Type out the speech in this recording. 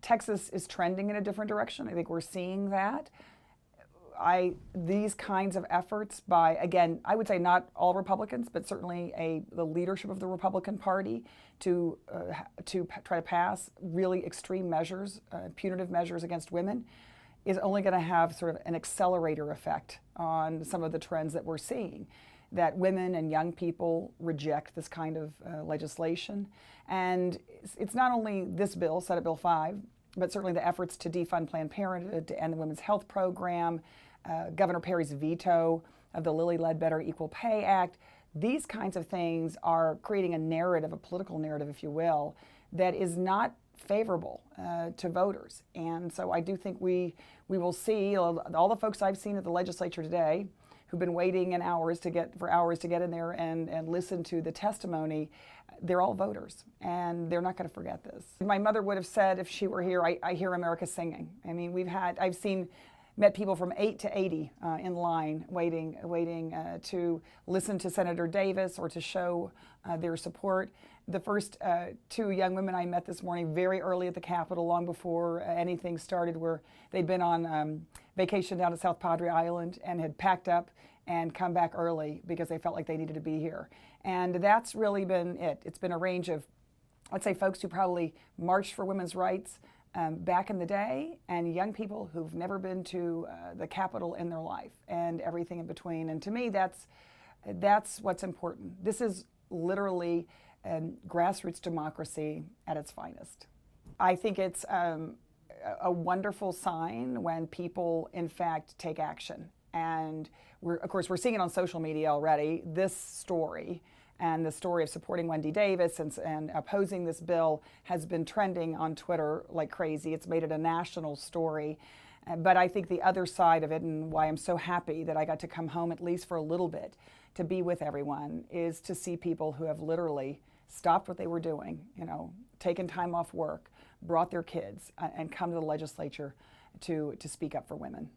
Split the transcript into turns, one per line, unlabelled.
Texas is trending in a different direction. I think we're seeing that. These kinds of efforts by, again, I would say not all Republicans, but certainly the leadership of the Republican Party to try to pass really extreme measures, punitive measures against women, is only going to have sort of an accelerator effect on some of the trends that we're seeing. That women and young people reject this kind of legislation. And it's not only this bill, Senate Bill 5, but certainly the efforts to defund Planned Parenthood, to end the women's health program, Governor Perry's veto of the Lilly Ledbetter Equal Pay Act. These kinds of things are creating a narrative, a political narrative, if you will, that is not favorable to voters. And so I do think we will see all the folks I've seen at the legislature today who've been waiting for hours to get in there and listen to the testimony. They're all voters, and they're not going to forget this. My mother would have said if she were here, I hear America singing. I mean, met people from 8 to 80 in line waiting to listen to Senator Davis or to show their support. The first two young women I met this morning very early at the Capitol, long before anything started, they'd been on vacation down at South Padre Island and had packed up and come back early because they felt like they needed to be here. And that's really been it. It's been a range of, I'd say, folks who probably marched for women's rights back in the day, and young people who've never been to the Capitol in their life, and everything in between. And to me, that's what's important. This is literally grassroots democracy at its finest. I think it's a wonderful sign when people, in fact, take action. And of course, we're seeing it on social media already. This story and the story of supporting Wendy Davis and opposing this bill has been trending on Twitter like crazy. It's made it a national story. But I think the other side of it, and why I'm so happy that I got to come home at least for a little bit to be with everyone, is to see people who have literally stopped what they were doing, taken time off work, brought their kids, and come to the legislature to speak up for women.